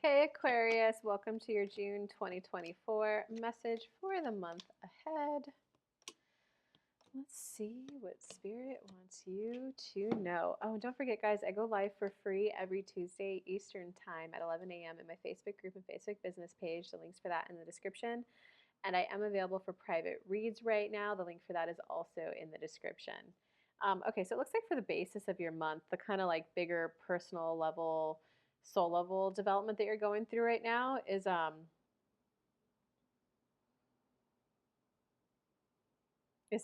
Hey Aquarius, welcome to your June 2024 message for the month ahead. Let's see what Spirit wants you to know. Oh, and don't forget, guys, I go live for free every Tuesday Eastern Time at 11 a.m. in my Facebook group and Facebook business page. The links for that in the description. And I am available for private reads right now. The link for that is also in the description. Okay, so it looks like for the basis of your month, the kind of like bigger personal level, soul level development that you're going through right now is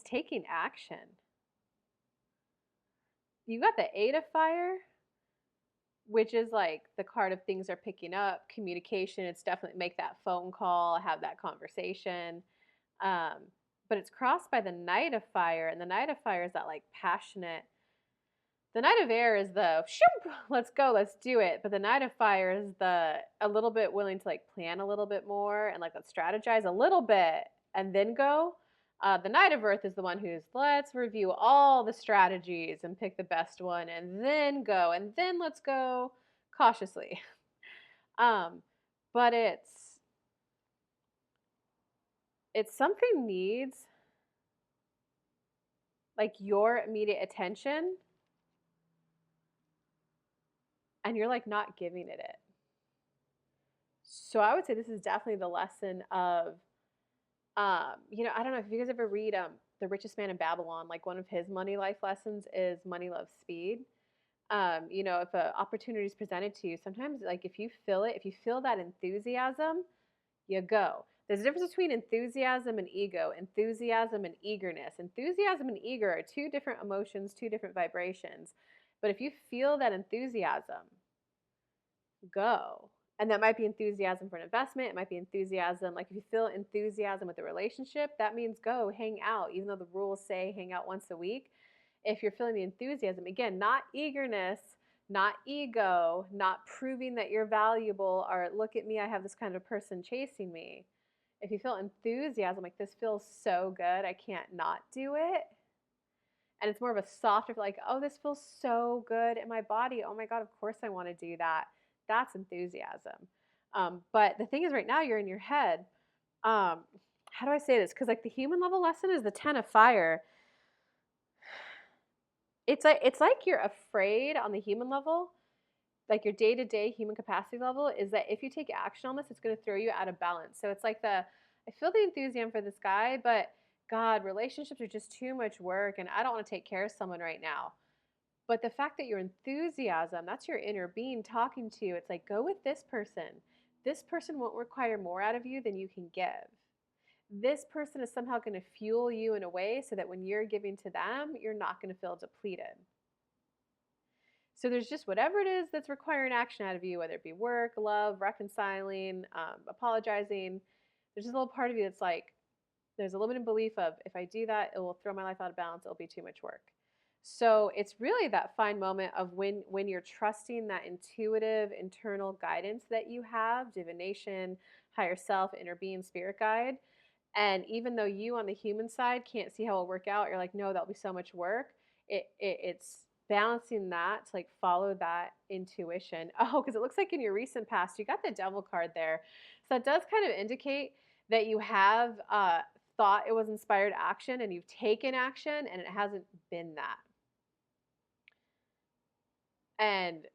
taking action. You got the Eight of Fire, which is like the card of things are picking up, communication. It's definitely make that phone call, have that conversation. Um, but it's crossed by the Knight of Fire, and the Knight of Fire is that like passionate. The Knight of Air is the shoop, let's go, let's do it. But the Knight of Fire is the a little bit willing to like plan a little bit more and like let's strategize a little bit and then go. The Knight of Earth is the one who's let's review all the strategies and pick the best one and then go and then let's go cautiously. Um, but it's something needs like your immediate attention and you're like not giving it. So I would say this is definitely the lesson of, I don't know if you guys ever read The Richest Man in Babylon. Like one of his money life lessons is money loves speed. If an opportunity is presented to you, sometimes like if you feel it, if you feel that enthusiasm, you go. There's a difference between enthusiasm and ego, enthusiasm and eagerness. Enthusiasm and eager are two different emotions, two different vibrations. But if you feel that enthusiasm, go. And that might be enthusiasm for an investment. It might be enthusiasm. Like if you feel enthusiasm with a relationship, that means go hang out, even though the rules say hang out once a week. If you're feeling the enthusiasm, again, not eagerness, not ego, not proving that you're valuable or look at me, I have this kind of person chasing me. If you feel enthusiasm, like this feels so good, I can't not do it. And it's more of a softer, like, oh, this feels so good in my body. Oh my God, of course I want to do that. That's enthusiasm. But the thing is, right now you're in your head. How do I say this? Because like the human level lesson is the 10 of fire. It's like you're afraid on the human level, like your day-to-day human capacity level, is that if you take action on this, it's going to throw you out of balance. So it's like I feel the enthusiasm for this guy, but God, relationships are just too much work, and I don't want to take care of someone right now. But the fact that your enthusiasm, that's your inner being talking to you. It's like, go with this person. This person won't require more out of you than you can give. This person is somehow going to fuel you in a way so that when you're giving to them, you're not going to feel depleted. So there's just whatever it is that's requiring action out of you, whether it be work, love, reconciling, apologizing. There's just a little part of you that's like, there's a limited belief of if I do that, it will throw my life out of balance. It'll be too much work. So it's really that fine moment of when you're trusting that intuitive internal guidance that you have, divination, higher self, inner being, spirit guide. And even though you on the human side can't see how it'll work out, you're like, no, that'll be so much work. It's balancing that to like follow that intuition. Oh, because it looks like in your recent past, you got the devil card there. So that does kind of indicate that you have thought it was inspired action and you've taken action and it hasn't been that. And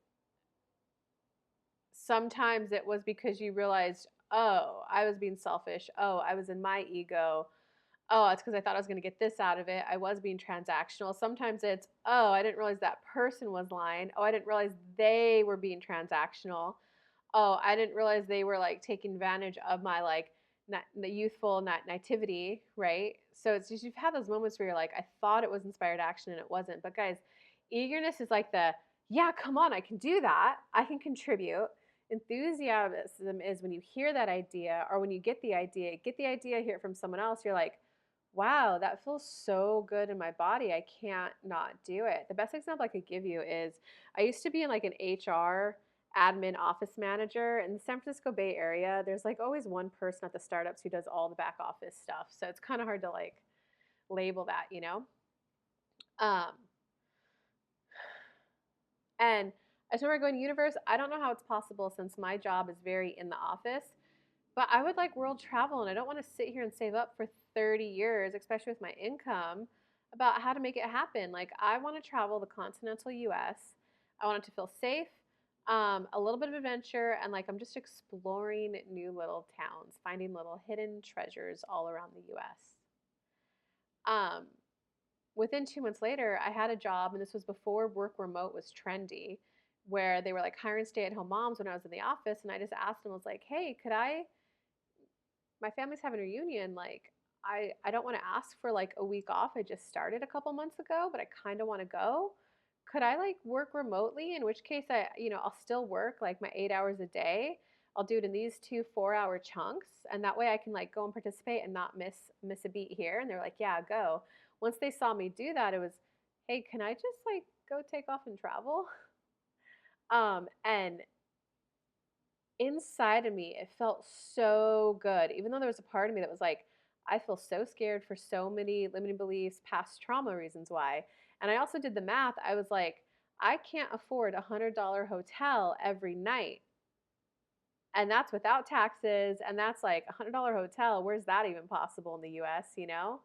sometimes it was because you realized, oh, I was being selfish. Oh, I was in my ego. Oh, it's because I thought I was going to get this out of it. I was being transactional. Sometimes it's, oh, I didn't realize that person was lying. Oh, I didn't realize they were being transactional. Oh, I didn't realize they were like taking advantage of my like the youthful nativity, right? So it's just you've had those moments where you're like, I thought it was inspired action and it wasn't. But guys, eagerness is like the, yeah, come on, I can do that. I can contribute. Enthusiasm is when you hear that idea or when you get the idea, hear it from someone else, you're like, wow, that feels so good in my body. I can't not do it. The best example I could give you is I used to be in like an HR admin office manager in the San Francisco Bay Area. There's like always one person at the startups who does all the back office stuff. So it's kind of hard to like label that. Um, and I just remember going, universe, I don't know how it's possible since my job is very in the office, but I would like world travel and I don't want to sit here and save up for 30 years, especially with my income, about how to make it happen. Like, I want to travel the continental US. I want it to feel safe, a little bit of adventure, and like I'm just exploring new little towns, finding little hidden treasures all around the US. Um, Within 2 months later, I had a job, and this was before work remote was trendy, where they were like hiring stay at home moms when I was in the office. And I just asked them, I was like, hey, could I, my family's having a reunion. Like, I don't want to ask for like a week off. I just started a couple months ago, but I kind of want to go. Could I like work remotely? In which case, I'll still work like my 8 hours a day. I'll do it in these 2 4-hour chunks, and that way I can like go and participate and not miss a beat here. And they're like, yeah, go. Once they saw me do that, it was, hey, can I just like go take off and travel? And inside of me, it felt so good. Even though there was a part of me that was like, I feel so scared for so many limiting beliefs, past trauma reasons why. And I also did the math. I was like, I can't afford $100 hotel every night. And that's without taxes. And that's like $100 hotel. Where's that even possible in the US, you know?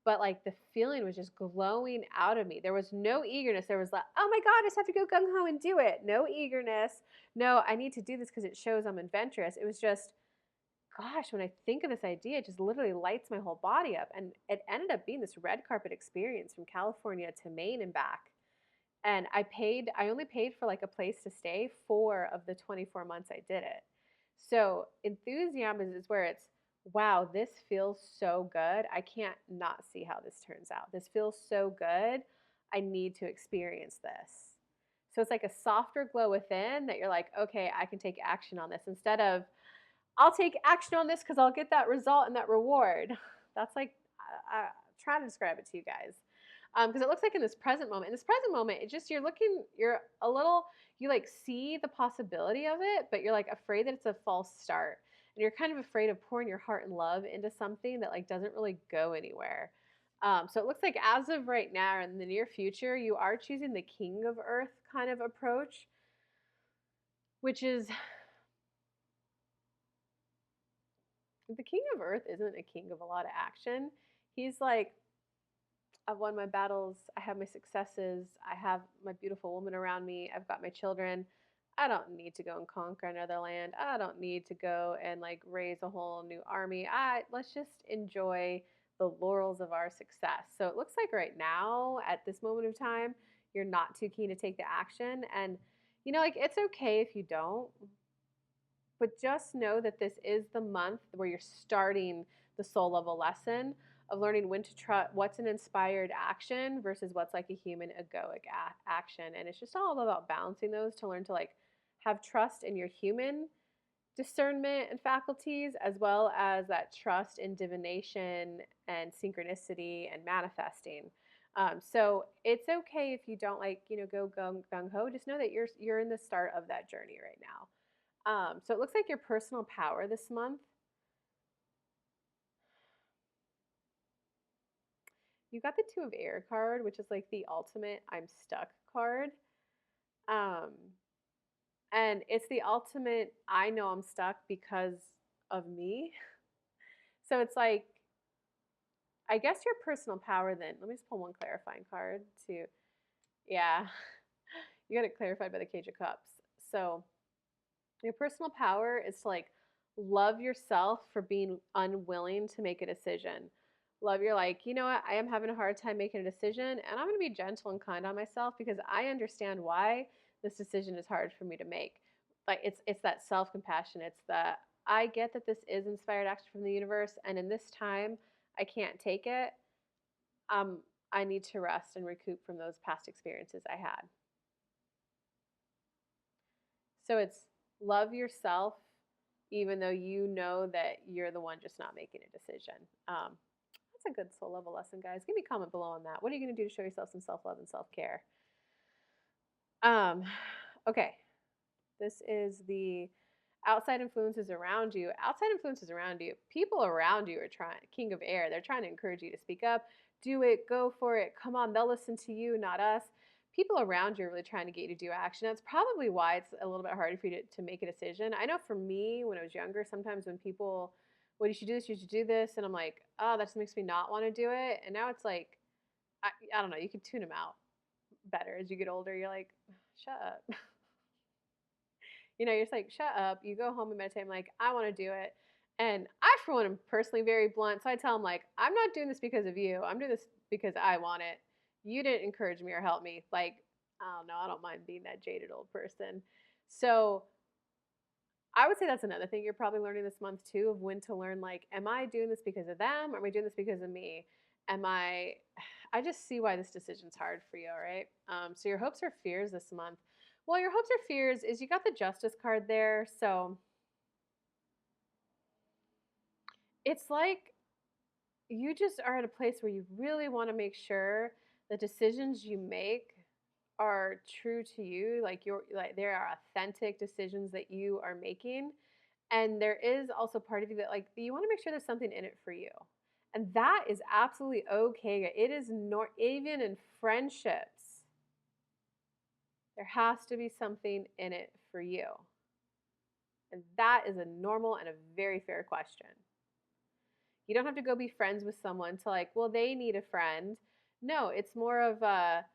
But like the feeling was just glowing out of me. There was no eagerness. There was like, oh my God, I just have to go gung ho and do it. No eagerness. No, I need to do this because it shows I'm adventurous. It was just, gosh, when I think of this idea, it just literally lights my whole body up. And it ended up being this red carpet experience from California to Maine and back. And I only paid for like a place to stay 4 of the 24 months I did it. So enthusiasm is where it's, wow, this feels so good. I can't not see how this turns out. This feels so good. I need to experience this. So it's like a softer glow within that you're like, okay, I can take action on this instead of, I'll take action on this because I'll get that result and that reward. That's like, I try to describe it to you guys. Because it looks like in this present moment, it's just you're a little, you like see the possibility of it, but you're like afraid that it's a false start. And you're kind of afraid of pouring your heart and love into something that like doesn't really go anywhere. So it looks like as of right now, in the near future, you are choosing the King of Earth kind of approach, which is the King of Earth isn't a king of a lot of action. He's like, I've won my battles. I have my successes. I have my beautiful woman around me. I've got my children. I don't need to go and conquer another land. I don't need to go and like raise a whole new army. Let's just enjoy the laurels of our success. So it looks like right now at this moment of time, you're not too keen to take the action, and like it's okay if you don't, but just know that this is the month where you're starting the soul level lesson of learning when to trust what's an inspired action versus what's like a human egoic action. And it's just all about balancing those to learn to like have trust in your human discernment and faculties, as well as that trust in divination and synchronicity and manifesting. So it's okay if you don't like, go gung ho. Just know that you're in the start of that journey right now. So it looks like your personal power this month. You got the Two of Air card, which is like the ultimate I'm stuck card. Um, and it's the ultimate I know I'm stuck because of me. So it's like, I guess your personal power then, let me just pull one clarifying card to, yeah, you got it clarified by the Page of Cups. So your personal power is to like love yourself for being unwilling to make a decision. Love you're like, you know what, I am having a hard time making a decision, and I'm going to be gentle and kind on myself because I understand why this decision is hard for me to make. Like it's that self-compassion. It's the, I get that this is inspired action from the universe, and in this time I can't take it. I need to rest and recoup from those past experiences I had. So it's love yourself even though you know that you're the one just not making a decision. That's a good soul level lesson, guys. Give me a comment below on that. What are you going to do to show yourself some self-love and self-care? Okay. This is the outside influences around you. Outside influences around you. People around you are trying, King of Air, they're trying to encourage you to speak up. Do it. Go for it. Come on. They'll listen to you, not us. people around you are really trying to get you to do action. That's probably why it's a little bit harder for you to make a decision. I know for me, when I was younger, sometimes when people, well, you should do this, you should do this, and I'm like, oh, that just makes me not want to do it. And now it's like, I don't know, you can tune them out better as you get older. You're like, shut up. You're just like, shut up. You go home and meditate. I'm like, I want to do it. And I, for one, am personally very blunt. So I tell them, like, I'm not doing this because of you. I'm doing this because I want it. You didn't encourage me or help me. Like, I don't know. I don't mind being that jaded old person. So I would say that's another thing you're probably learning this month too, of when to learn, like, am I doing this because of them? Or am I doing this because of me? I just see why this decision's hard for you, all right? So your hopes or fears this month. Well, your hopes or fears is you got the Justice card there. So it's like you just are at a place where you really want to make sure the decisions you make are true to you, like there are authentic decisions that you are making. And there is also part of you that, like, you want to make sure there's something in it for you. And that is absolutely okay. It is not, even in friendships, there has to be something in it for you. And that is a normal and a very fair question. You don't have to go be friends with someone to, like, well, they need a friend. No, it's more of a,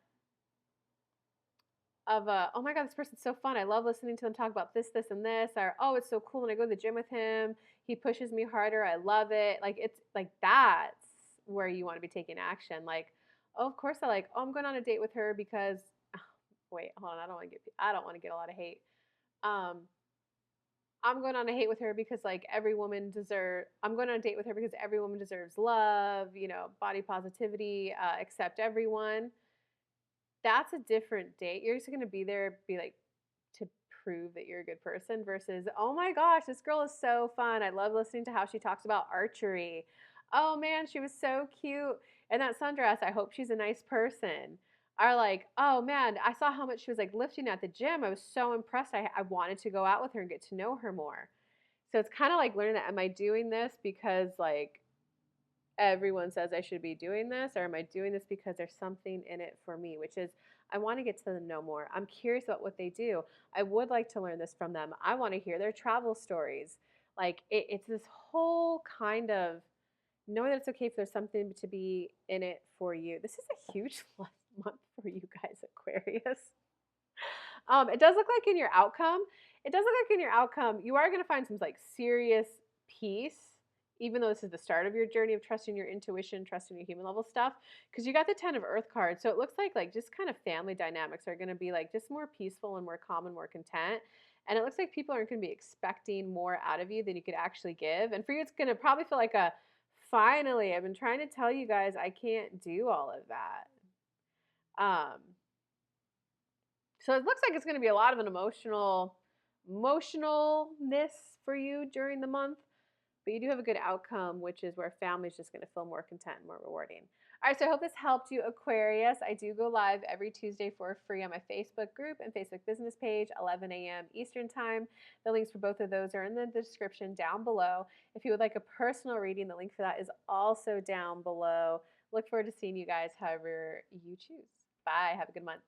oh my God, this person's so fun. I love listening to them talk about this, this, and this. Or, oh, it's so cool when I go to the gym with him. He pushes me harder. I love it. Like, it's like that's where you want to be taking action. Like, oh, of course oh, I'm going on a date with her because, oh, wait, hold on. I don't want to get a lot of hate. I'm going on a date with her because, like, I'm going on a date with her because every woman deserves love, body positivity, accept everyone. That's a different date. You're just going to be there, be like, to prove that you're a good person versus, oh my gosh, this girl is so fun. I love listening to how she talks about archery. Oh man, she was so cute. And that sundress, I hope she's a nice person. Are like, oh man, I saw how much she was like lifting at the gym. I was so impressed. I wanted to go out with her and get to know her more. So it's kind of like learning that, am I doing this because, like, everyone says I should be doing this, or am I doing this because there's something in it for me, which is I want to get to them know more. I'm curious about what they do. I would like to learn this from them. I want to hear their travel stories. Like, it's this whole kind of knowing that it's okay if there's something to be in it for you. This is a huge month for you guys, Aquarius. It does look like in your outcome, you are going to find some, like, serious peace, even though this is the start of your journey of trusting your intuition, trusting your human level stuff, because you got the 10 of Earth card. So it looks like just kind of family dynamics are going to be, like, just more peaceful and more calm and more content. And it looks like people aren't going to be expecting more out of you than you could actually give. And for you, it's going to probably feel like a, finally, I've been trying to tell you guys I can't do all of that. So it looks like it's going to be a lot of an emotionalness for you during the month, but you do have a good outcome, which is where family is just going to feel more content and more rewarding. All right, so I hope this helped you, Aquarius. I do go live every Tuesday for free on my Facebook group and Facebook business page, 11 a.m. Eastern Time. The links for both of those are in the description down below. If you would like a personal reading, the link for that is also down below. Look forward to seeing you guys however you choose. Bye. Have a good month.